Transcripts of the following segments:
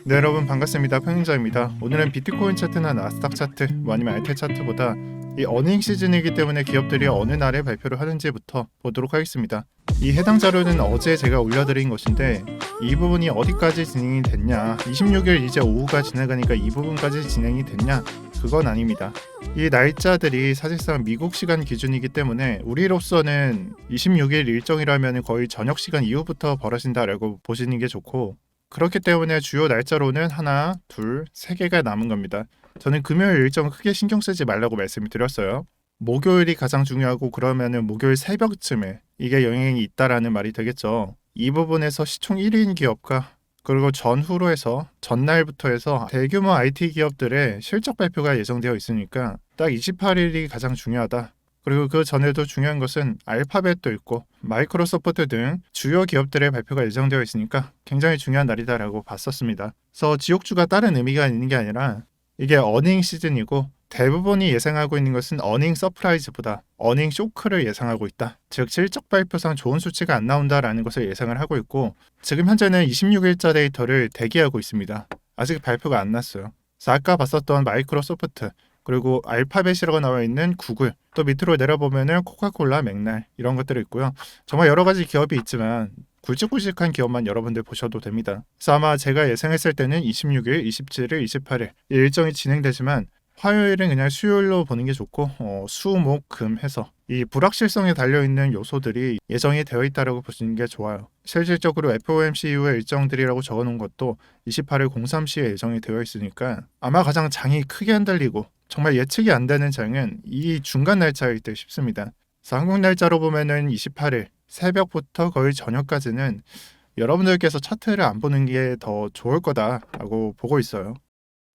네, 여러분 반갑습니다. 평행자입니다. 오늘은 비트코인 차트나 나스닥 차트, 뭐 아니면 알트 차트보다 이 어닝 시즌이기 때문에 기업들이 어느 날에 발표를 하는지부터 보도록 하겠습니다. 이 해당 자료는 어제 제가 올려드린 것인데 이 부분이 어디까지 진행이 됐냐, 26일 이제 오후가 지나가니까 이 부분까지 진행이 됐냐, 그건 아닙니다. 이 날짜들이 사실상 미국 시간 기준이기 때문에 우리로서는 26일 일정이라면 거의 저녁 시간 이후부터 벌어진다라고 보시는 게 좋고, 그렇기 때문에 주요 날짜로는 하나, 둘, 세 개가 남은 겁니다. 저는 금요일 일정 크게 신경 쓰지 말라고 말씀을 드렸어요. 목요일이 가장 중요하고, 그러면은 목요일 새벽쯤에 이게 영향이 있다라는 말이 되겠죠. 이 부분에서 시총 1위인 기업과 그리고 전후로 해서 전날부터 해서 대규모 IT 기업들의 실적 발표가 예정되어 있으니까 딱 28일이 가장 중요하다. 그리고 그 전에도 중요한 것은 알파벳도 있고 마이크로소프트 등 주요 기업들의 발표가 예정되어 있으니까 굉장히 중요한 날이다라고 봤었습니다. 그래서 지옥주가 다른 의미가 있는 게 아니라 이게 어닝 시즌이고, 대부분이 예상하고 있는 것은 어닝 서프라이즈보다 어닝 쇼크를 예상하고 있다. 즉 실적 발표상 좋은 수치가 안 나온다라는 것을 예상을 하고 있고, 지금 현재는 26일자 데이터를 대기하고 있습니다. 아직 발표가 안 났어요. 그래서 아까 봤었던 마이크로소프트, 그리고 알파벳이라고 나와 있는 구글, 또 밑으로 내려보면은 코카콜라, 맥날 이런 것들이 있고요. 정말 여러 가지 기업이 있지만 굵직굵직한 기업만 여러분들 보셔도 됩니다. 그래서 아마 제가 예상했을 때는 26일, 27일, 28일 이 일정이 진행되지만 화요일은 그냥 수요일로 보는 게 좋고, 수, 목, 금 해서 이 불확실성에 달려있는 요소들이 예정이 되어 있다고 보시는 게 좋아요. 실질적으로 FOMC 이후의 일정들이라고 적어놓은 것도 28일 03시에 예정이 되어 있으니까 아마 가장 장이 크게 흔들리고 정말 예측이 안 되는 장은 이 중간 날짜일 때 싶습니다. 그래서 한국 날짜로 보면은 28일 새벽부터 거의 저녁까지는 여러분들께서 차트를 안 보는 게 더 좋을 거다라고 보고 있어요.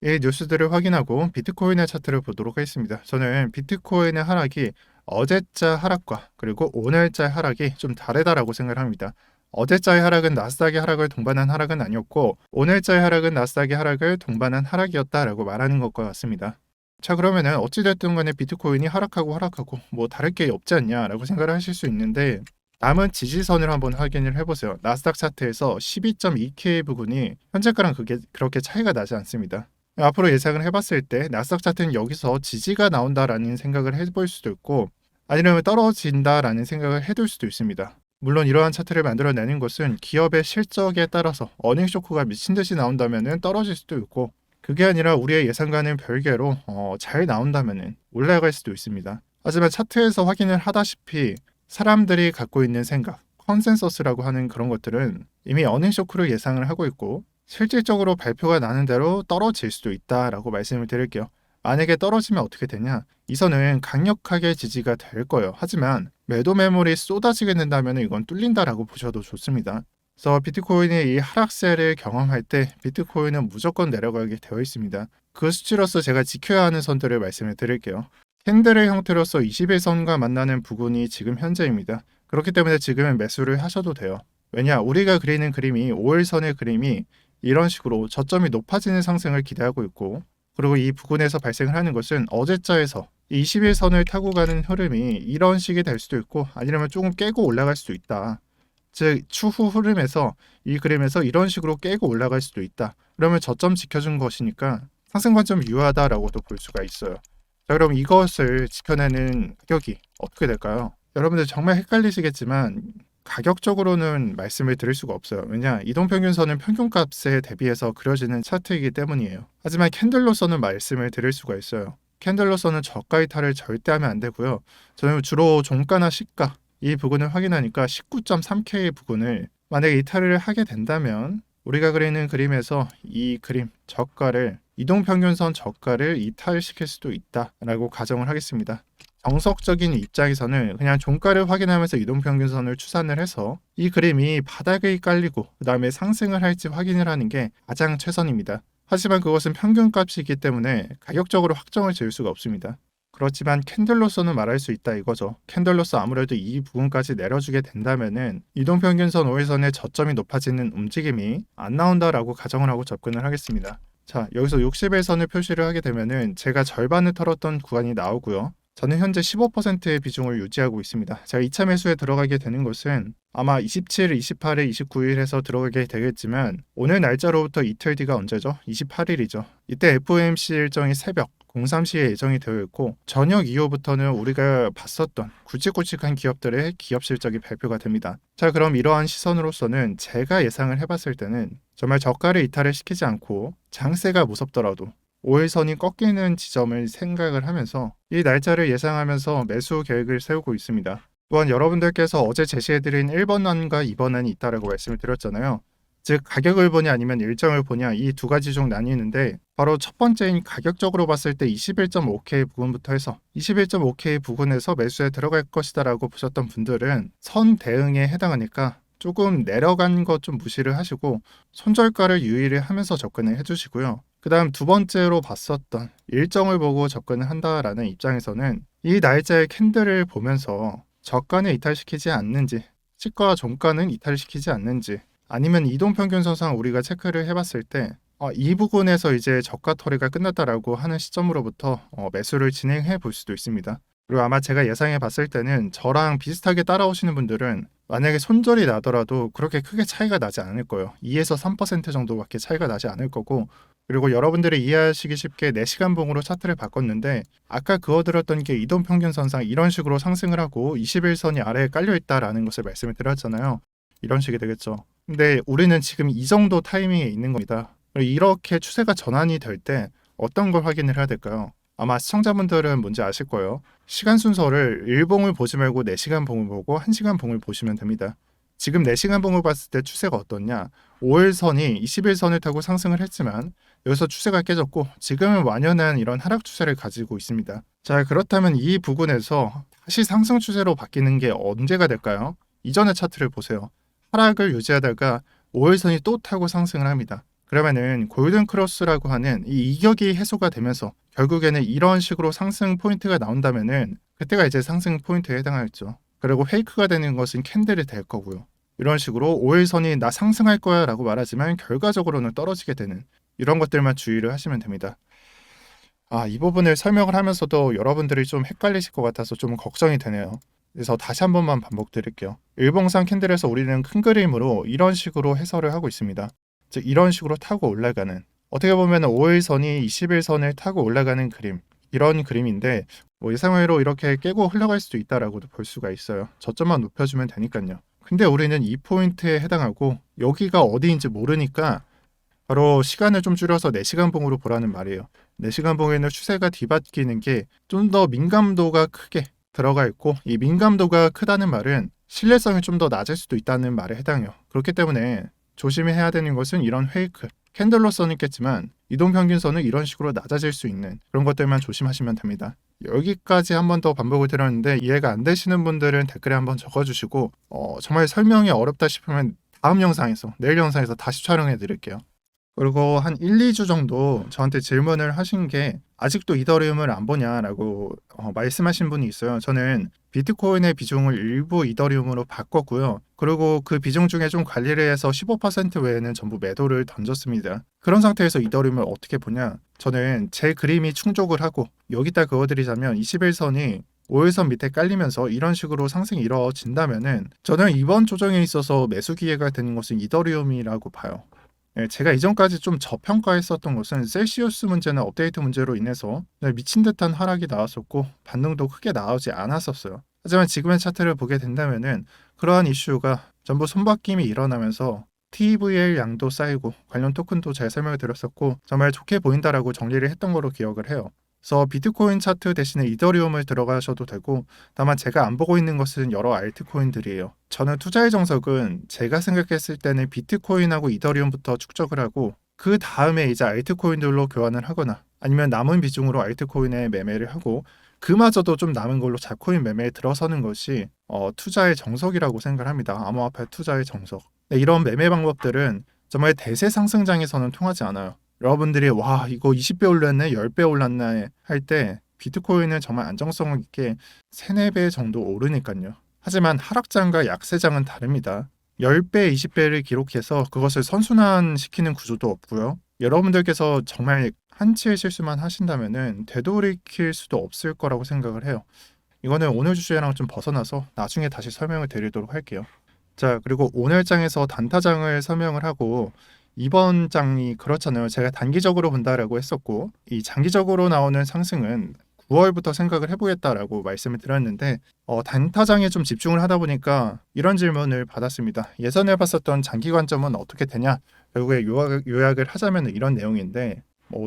이 뉴스들을 확인하고 비트코인의 차트를 보도록 하겠습니다. 저는 비트코인의 하락이 어제자 하락과 그리고 오늘자 하락이 좀 다르다라고 생각을 합니다. 어제자의 하락은 나스닥의 하락을 동반한 하락은 아니었고, 오늘자의 하락은 나스닥의 하락을 동반한 하락이었다라고 말하는 것과 같습니다. 자, 그러면은 어찌됐든 간에 비트코인이 하락하고 뭐 다를 게 없지 않냐라고 생각을 하실 수 있는데, 남은 지지선을 한번 확인을 해보세요. 나스닥 차트에서 12.2K 부근이 현재가랑 그렇게 차이가 나지 않습니다. 앞으로 예상을 해봤을 때 나스닥 차트는 여기서 지지가 나온다라는 생각을 해볼 수도 있고, 아니면 떨어진다라는 생각을 해둘 수도 있습니다. 물론 이러한 차트를 만들어내는 것은 기업의 실적에 따라서 어닝 쇼크가 미친 듯이 나온다면 떨어질 수도 있고, 그게 아니라 우리의 예상과는 별개로 잘 나온다면 올라갈 수도 있습니다. 하지만 차트에서 확인을 하다시피 사람들이 갖고 있는 생각, 컨센서스라고 하는 그런 것들은 이미 어닝 쇼크를 예상을 하고 있고, 실질적으로 발표가 나는 대로 떨어질 수도 있다라고 말씀을 드릴게요. 만약에 떨어지면 어떻게 되냐? 이 선은 강력하게 지지가 될 거예요. 하지만 매도 매물이 쏟아지게 된다면 이건 뚫린다라고 보셔도 좋습니다. 그래서 비트코인의 이 하락세를 경험할 때 비트코인은 무조건 내려가게 되어 있습니다. 그 수치로서 제가 지켜야 하는 선들을 말씀을 드릴게요. 캔들의 형태로서 21선과 만나는 부분이 지금 현재입니다. 그렇기 때문에 지금은 매수를 하셔도 돼요. 왜냐? 우리가 그리는 그림이 5일선의 그림이 이런 식으로 저점이 높아지는 상승을 기대하고 있고, 그리고 이 부분에서 발생을 하는 것은 어제자에서 21선을 타고 가는 흐름이 이런 식이 될 수도 있고, 아니면 조금 깨고 올라갈 수도 있다. 즉 추후 흐름에서 이 그림에서 이런 식으로 깨고 올라갈 수도 있다. 그러면 저점 지켜준 것이니까 상승 관점 유효하다라고도 볼 수가 있어요. 자, 그럼 이것을 지켜내는 가격이 어떻게 될까요? 여러분들 정말 헷갈리시겠지만 가격적으로는 말씀을 드릴 수가 없어요. 왜냐? 이동평균선은 평균값에 대비해서 그려지는 차트이기 때문이에요. 하지만 캔들로서는 말씀을 드릴 수가 있어요. 캔들로서는 저가 이탈을 절대 하면 안 되고요. 저는 주로 종가나 시가 이 부분을 확인하니까 19.3K 부분을 만약에 이탈을 하게 된다면 우리가 그리는 그림에서 이 그림 저가를, 이동평균선 저가를 이탈시킬 수도 있다라고 가정을 하겠습니다. 정석적인 입장에서는 그냥 종가를 확인하면서 이동평균선을 추산을 해서 이 그림이 바닥에 깔리고 그 다음에 상승을 할지 확인을 하는 게 가장 최선입니다. 하지만 그것은 평균값이기 때문에 가격적으로 확정을 지을 수가 없습니다. 그렇지만 캔들로서는 말할 수 있다 이거죠. 캔들로서 아무래도 이 부분까지 내려주게 된다면은 이동평균선 5일선의 저점이 높아지는 움직임이 안 나온다라고 가정을 하고 접근을 하겠습니다. 자, 여기서 60일선을 표시를 하게 되면은 제가 절반을 털었던 구간이 나오고요. 저는 현재 15%의 비중을 유지하고 있습니다. 제가 2차 매수에 들어가게 되는 것은 아마 27, 28일, 29일 해서 들어가게 되겠지만 오늘 날짜로부터 이틀 뒤가 언제죠? 28일이죠. 이때 FOMC 일정이 새벽 03시에 예정이 되어 있고 저녁 이후부터는 우리가 봤었던 굵직굵직한 기업들의 기업 실적이 발표가 됩니다. 자, 그럼 이러한 시선으로서는 제가 예상을 해봤을 때는 정말 저가를 이탈을 시키지 않고 장세가 무섭더라도 5일선이 꺾이는 지점을 생각을 하면서 이 날짜를 예상하면서 매수 계획을 세우고 있습니다. 또한 여러분들께서 어제 제시해드린 1번안과 2번안이 있다라고 말씀을 드렸잖아요. 즉 가격을 보냐 아니면 일정을 보냐 이 두 가지 중 나뉘는데 바로 첫 번째인 가격적으로 봤을 때 21.5K 부근부터 해서 21.5K 부근에서 매수에 들어갈 것이다 라고 보셨던 분들은 선 대응에 해당하니까 조금 내려간 것 좀 무시를 하시고 손절가를 유의를 하면서 접근을 해주시고요. 그 다음 두 번째로 봤었던 일정을 보고 접근을 한다라는 입장에서는 이 날짜의 캔들을 보면서 저가는 이탈시키지 않는지 시가 종가는 이탈시키지 않는지 아니면 이동평균선상 우리가 체크를 해봤을 때 이 부분에서 이제 저가 터리가 끝났다라고 하는 시점으로부터 매수를 진행해 볼 수도 있습니다. 그리고 아마 제가 예상해 봤을 때는 저랑 비슷하게 따라오시는 분들은 만약에 손절이 나더라도 그렇게 크게 차이가 나지 않을 거예요. 2에서 3% 정도밖에 차이가 나지 않을 거고 그리고 여러분들이 이해하시기 쉽게 4시간 봉으로 차트를 바꿨는데 아까 그어드렸던 게 이동평균선상 이런 식으로 상승을 하고 21선이 아래에 깔려있다라는 것을 말씀을 드렸잖아요. 이런 식이 되겠죠. 근데 우리는 지금 이 정도 타이밍에 있는 겁니다. 이렇게 추세가 전환이 될 때 어떤 걸 확인을 해야 될까요? 아마 시청자분들은 뭔지 아실 거예요. 시간 순서를 1봉을 보지 말고 4시간 봉을 보고 1시간 봉을 보시면 됩니다. 지금 4시간 봉을 봤을 때 추세가 어떻냐? 5일선이 21선을 타고 상승을 했지만 여기서 추세가 깨졌고 지금은 완연한 이런 하락 추세를 가지고 있습니다. 자, 그렇다면 이 부분에서 다시 상승 추세로 바뀌는 게 언제가 될까요? 이전의 차트를 보세요. 하락을 유지하다가 5일선이 또 타고 상승을 합니다. 그러면은 골든 크로스라고 하는 이 이격이 해소가 되면서 결국에는 이런 식으로 상승 포인트가 나온다면은 그때가 이제 상승 포인트에 해당하겠죠. 그리고 페이크가 되는 것은 캔들이 될 거고요. 이런 식으로 5일선이 나 상승할 거야 라고 말하지만 결과적으로는 떨어지게 되는 이런 것들만 주의를 하시면 됩니다. 이 부분을 설명을 하면서도 여러분들이 좀 헷갈리실 것 같아서 좀 걱정이 되네요. 그래서 다시 한 번만 반복드릴게요. 일봉상 캔들에서 우리는 큰 그림으로 이런 식으로 해설을 하고 있습니다. 즉 이런 식으로 타고 올라가는 어떻게 보면 5일선이 21선을 타고 올라가는 그림 이런 그림인데 예상외로 이렇게 깨고 흘러갈 수도 있다라고도 볼 수가 있어요. 저점만 높여주면 되니까요. 근데 우리는 이 포인트에 해당하고 여기가 어디인지 모르니까 바로 시간을 좀 줄여서 4시간 봉으로 보라는 말이에요. 4시간 봉에는 추세가 뒤바뀌는 게 좀 더 민감도가 크게 들어가 있고 이 민감도가 크다는 말은 신뢰성이 좀 더 낮을 수도 있다는 말에 해당해요. 그렇기 때문에 조심해야 되는 것은 이런 페이크, 캔들로서는 있겠지만 이동평균선은 이런 식으로 낮아질 수 있는 그런 것들만 조심하시면 됩니다. 여기까지 한 번 더 반복을 드렸는데 이해가 안 되시는 분들은 댓글에 한번 적어주시고 정말 설명이 어렵다 싶으면 다음 영상에서 내일 영상에서 다시 촬영해 드릴게요. 그리고 한 1, 2주 정도 저한테 질문을 하신 게 아직도 이더리움을 안 보냐라고 말씀하신 분이 있어요. 저는 비트코인의 비중을 일부 이더리움으로 바꿨고요. 그리고 그 비중 중에 좀 관리를 해서 15% 외에는 전부 매도를 던졌습니다. 그런 상태에서 이더리움을 어떻게 보냐? 저는 제 그림이 충족을 하고 여기다 그어드리자면 21선이 5일선 밑에 깔리면서 이런 식으로 상승이 이루어진다면은 저는 이번 조정에 있어서 매수 기회가 되는 것은 이더리움이라고 봐요. 제가 이전까지 좀 저평가했었던 것은 셀시우스 문제나 업데이트 문제로 인해서 미친 듯한 하락이 나왔었고 반등도 크게 나오지 않았었어요. 하지만 지금의 차트를 보게 된다면은 그러한 이슈가 전부 손바뀜이 일어나면서 TVL 양도 쌓이고 관련 토큰도 잘 설명을 드렸었고 정말 좋게 보인다라고 정리를 했던 거로 기억을 해요. 그래서 비트코인 차트 대신에 이더리움을 들어가셔도 되고 다만 제가 안 보고 있는 것은 여러 알트코인들이에요. 저는 투자의 정석은 제가 생각했을 때는 비트코인하고 이더리움부터 축적을 하고 그 다음에 이제 알트코인들로 교환을 하거나 아니면 남은 비중으로 알트코인에 매매를 하고 그마저도 좀 남은 걸로 자코인 매매에 들어서는 것이 투자의 정석이라고 생각을 합니다. 암호화폐 투자의 정석. 이런 매매 방법들은 정말 대세 상승장에서는 통하지 않아요. 여러분들이 와 이거 20배 올랐네 10배 올랐네 할 때 비트코인은 정말 안정성 있게 3, 4배 정도 오르니까요. 하지만 하락장과 약세장은 다릅니다. 10배, 20배를 기록해서 그것을 선순환시키는 구조도 없고요. 여러분들께서 정말 한치의 실수만 하신다면은 되돌이킬 수도 없을 거라고 생각을 해요. 이거는 오늘 주제랑 좀 벗어나서 나중에 다시 설명을 드리도록 할게요. 자, 그리고 오늘 장에서 단타장을 설명을 하고 이번 장이 그렇잖아요. 제가 단기적으로 본다라고 했었고 이 장기적으로 나오는 상승은 9월부터 생각을 해보겠다라고 말씀을 드렸는데 단타장에 좀 집중을 하다 보니까 이런 질문을 받았습니다. 예전에 봤었던 장기 관점은 어떻게 되냐? 결국에 요약을 하자면 이런 내용인데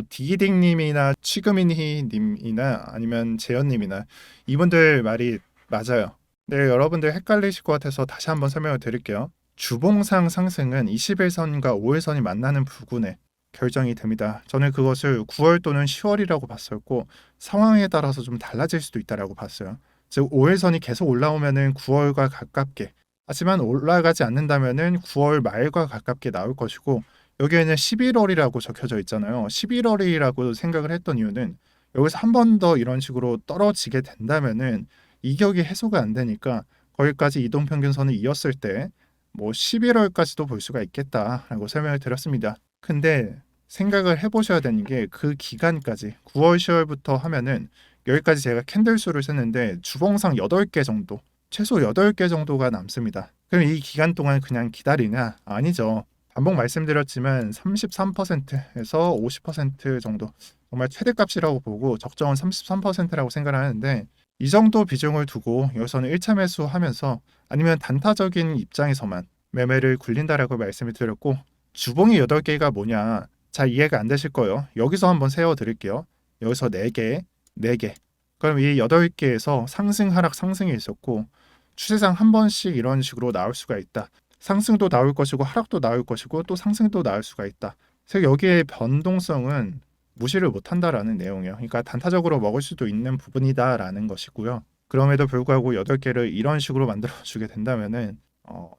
디딩님이나 취금인희님이나 아니면 재현님이나 이분들 말이 맞아요. 네, 여러분들 헷갈리실 것 같아서 다시 한번 설명을 드릴게요. 주봉상 상승은 21선과 5일선이 만나는 부근에 결정이 됩니다. 저는 그것을 9월 또는 10월이라고 봤었고 상황에 따라서 좀 달라질 수도 있다라고 봤어요. 즉 5일선이 계속 올라오면은 9월과 가깝게, 하지만 올라가지 않는다면은 9월 말과 가깝게 나올 것이고 여기에는 11월이라고 적혀져 있잖아요. 11월이라고 생각을 했던 이유는 여기서 한 번 더 이런 식으로 떨어지게 된다면은 이격이 해소가 안 되니까 거기까지 이동평균선을 이었을 때 11월까지도 볼 수가 있겠다라고 설명을 드렸습니다. 근데 생각을 해보셔야 되는 게 그 기간까지 9월, 10월부터 하면은 여기까지 제가 캔들 수를 셌는데 주봉상 8개 정도, 최소 8개 정도가 남습니다. 그럼 이 기간 동안 그냥 기다리냐? 아니죠. 반복 말씀드렸지만 33%에서 50% 정도, 정말 최대값이라고 보고 적정은 33%라고 생각을 하는데 이 정도 비중을 두고 여기서는 1차 매수하면서 아니면 단타적인 입장에서만 매매를 굴린다라고 말씀을 드렸고 주봉이 8개가 뭐냐 잘 이해가 안 되실 거예요. 여기서 한번 세워드릴게요. 여기서 4개, 4개. 그럼 이 8개에서 상승, 하락, 상승이 있었고 추세상 한 번씩 이런 식으로 나올 수가 있다. 상승도 나올 것이고 하락도 나올 것이고 또 상승도 나올 수가 있다. 그래서 여기에 변동성은 무시를 못한다라는 내용이에요. 그러니까 단타적으로 먹을 수도 있는 부분이다라는 것이고요. 그럼에도 불구하고 8개를 이런 식으로 만들어주게 된다면은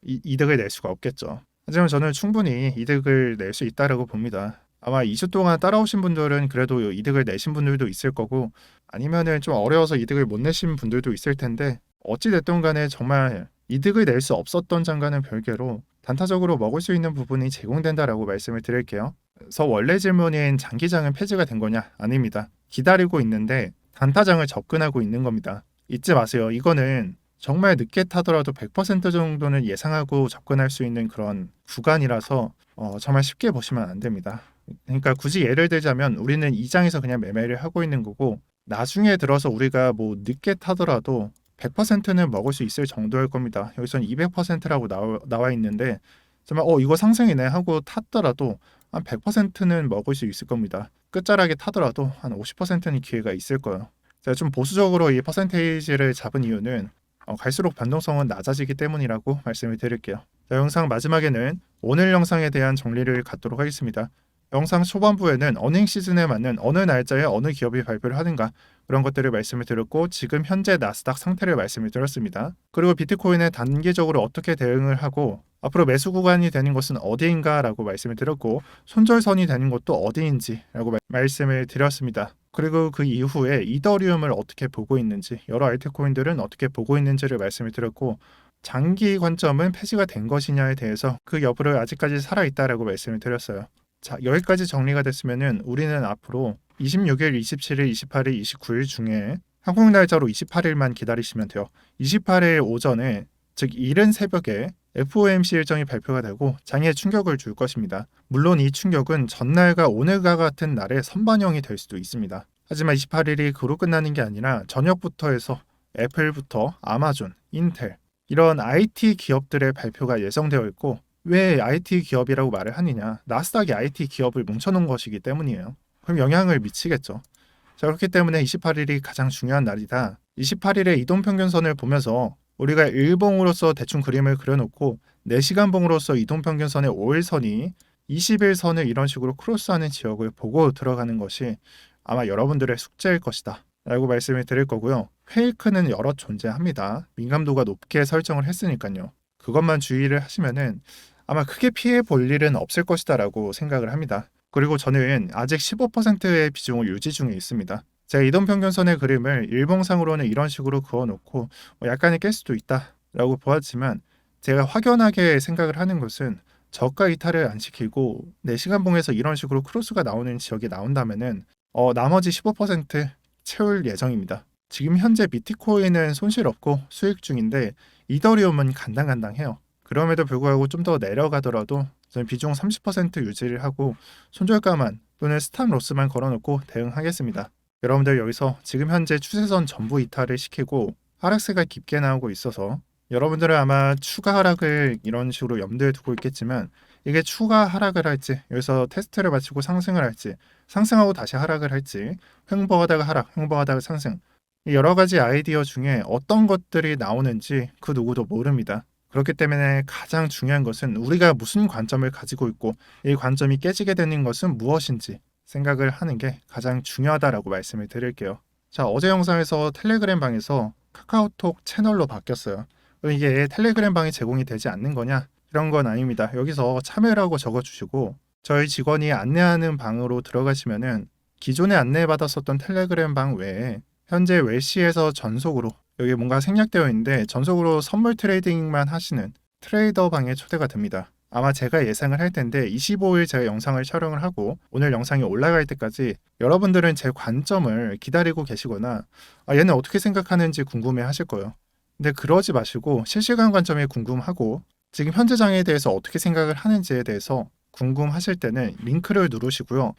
이득을 낼 수가 없겠죠. 하지만 저는 충분히 이득을 낼 수 있다라고 봅니다. 아마 2주 동안 따라오신 분들은 그래도 이득을 내신 분들도 있을 거고 아니면은 좀 어려워서 이득을 못 내신 분들도 있을 텐데 어찌됐든 간에 정말 이득을 낼 수 없었던 장과는 별개로 단타적으로 먹을 수 있는 부분이 제공된다라고 말씀을 드릴게요. 그래서 원래 질문인 장기장은 폐지가 된 거냐? 아닙니다. 기다리고 있는데 단타장을 접근하고 있는 겁니다. 잊지 마세요. 이거는 정말 늦게 타더라도 100% 정도는 예상하고 접근할 수 있는 그런 구간이라서 정말 쉽게 보시면 안 됩니다. 그러니까 굳이 예를 들자면 우리는 이 장에서 그냥 매매를 하고 있는 거고 나중에 들어서 우리가 늦게 타더라도 100%는 먹을 수 있을 정도일 겁니다. 여기서는 200%라고 나와 있는데 정말 이거 상승이네 하고 탔더라도 한 100%는 먹을 수 있을 겁니다. 끝자락에 타더라도 한 50%는 기회가 있을 거예요. 제가 좀 보수적으로 이 퍼센테이지를 잡은 이유는 갈수록 변동성은 낮아지기 때문이라고 말씀을 드릴게요. 자, 영상 마지막에는 오늘 영상에 대한 정리를 갖도록 하겠습니다. 영상 초반부에는 어닝 시즌에 맞는 어느 날짜에 어느 기업이 발표를 하는가 그런 것들을 말씀을 드렸고 지금 현재 나스닥 상태를 말씀을 드렸습니다. 그리고 비트코인에 단기적으로 어떻게 대응을 하고 앞으로 매수 구간이 되는 것은 어디인가라고 말씀을 드렸고 손절선이 되는 것도 어디인지라고 말씀을 드렸습니다. 그리고 그 이후에 이더리움을 어떻게 보고 있는지 여러 알트코인들은 어떻게 보고 있는지를 말씀을 드렸고 장기 관점은 폐지가 된 것이냐에 대해서 그 여부를 아직까지 살아있다라고 말씀을 드렸어요. 자, 여기까지 정리가 됐으면은 우리는 앞으로 26일, 27일, 28일, 29일 중에 한국 날짜로 28일만 기다리시면 돼요. 28일 오전에 즉 이른 새벽에 FOMC 일정이 발표가 되고 장에 충격을 줄 것입니다. 물론 이 충격은 전날과 오늘과 같은 날에 선반영이 될 수도 있습니다. 하지만 28일이 그로 끝나는 게 아니라 저녁부터 해서 애플부터 아마존, 인텔 이런 IT 기업들의 발표가 예정되어 있고 왜 IT 기업이라고 말을 하느냐? 나스닥이 IT 기업을 뭉쳐놓은 것이기 때문이에요. 그럼 영향을 미치겠죠. 자, 그렇기 때문에 28일이 가장 중요한 날이다. 28일에 이동평균선을 보면서 우리가 일봉으로서 대충 그림을 그려놓고 4시간 봉으로서 이동평균선의 5일선이 20일선을 이런 식으로 크로스하는 지역을 보고 들어가는 것이 아마 여러분들의 숙제일 것이다 라고 말씀을 드릴 거고요. 페이크는 여러 존재합니다. 민감도가 높게 설정을 했으니까요. 그것만 주의를 하시면은 아마 크게 피해 볼 일은 없을 것이다 라고 생각을 합니다. 그리고 저는 아직 15%의 비중을 유지 중에 있습니다. 제가 이동평균선의 그림을 일봉상으로는 이런 식으로 그어놓고 약간의 깰 수도 있다 라고 보았지만 제가 확연하게 생각을 하는 것은 저가 이탈을 안 시키고 4시간 봉에서 이런 식으로 크로스가 나오는 지역이 나온다면은 나머지 15% 채울 예정입니다. 지금 현재 비트코인은 손실 없고 수익 중인데 이더리움은 간당간당해요. 그럼에도 불구하고 좀 더 내려가더라도 저는 비중 30% 유지를 하고 손절가만 또는 스탑 로스만 걸어놓고 대응하겠습니다. 여러분들 여기서 지금 현재 추세선 전부 이탈을 시키고 하락세가 깊게 나오고 있어서 여러분들은 아마 추가 하락을 이런 식으로 염두에 두고 있겠지만 이게 추가 하락을 할지 여기서 테스트를 마치고 상승을 할지 상승하고 다시 하락을 할지 횡보하다가 하락, 횡보하다가 상승 이 여러 가지 아이디어 중에 어떤 것들이 나오는지 그 누구도 모릅니다. 그렇기 때문에 가장 중요한 것은 우리가 무슨 관점을 가지고 있고 이 관점이 깨지게 되는 것은 무엇인지 생각을 하는 게 가장 중요하다라고 말씀을 드릴게요. 자, 어제 영상에서 텔레그램 방에서 카카오톡 채널로 바뀌었어요. 그럼 이게 텔레그램 방이 제공이 되지 않는 거냐? 이런 건 아닙니다. 여기서 참여라고 적어주시고 저희 직원이 안내하는 방으로 들어가시면은 기존에 안내받았었던 텔레그램 방 외에 현재 웰시에서 전속으로 여기 뭔가 생략되어 있는데 전속으로 선물 트레이딩만 하시는 트레이더 방에 초대가 됩니다. 아마 제가 예상을 할 텐데 25일 제가 영상을 촬영을 하고 오늘 영상이 올라갈 때까지 여러분들은 제 관점을 기다리고 계시거나 얘는 어떻게 생각하는지 궁금해 하실 거예요. 근데 그러지 마시고 실시간 관점이 궁금하고 지금 현재장에 대해서 어떻게 생각을 하는지에 대해서 궁금하실 때는 링크를 누르시고요.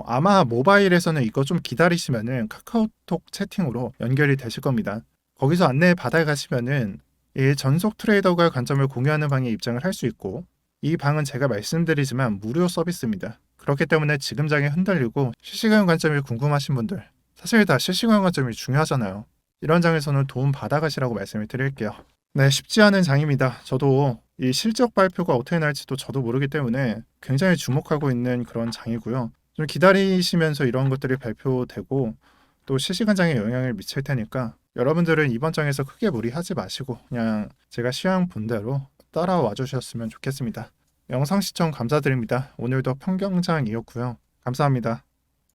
아마 모바일에서는 이거 좀 기다리시면은 카카오톡 채팅으로 연결이 되실 겁니다. 거기서 안내 받아가시면은 이 전속 트레이더가 관점을 공유하는 방에 입장을 할 수 있고 이 방은 제가 말씀드리지만 무료 서비스입니다. 그렇기 때문에 지금 장에 흔들리고 실시간 관점이 궁금하신 분들 사실 다 실시간 관점이 중요하잖아요. 이런 장에서는 도움 받아가시라고 말씀을 드릴게요. 네, 쉽지 않은 장입니다. 저도 이 실적 발표가 어떻게 날지도 저도 모르기 때문에 굉장히 주목하고 있는 그런 장이고요. 좀 기다리시면서 이런 것들이 발표되고 또 실시간 장에 영향을 미칠 테니까 여러분들은 이번 장에서 크게 무리하지 마시고 그냥 제가 시황 본 대로 따라와 주셨으면 좋겠습니다. 영상 시청 감사드립니다. 오늘도 평경장이었고요. 감사합니다.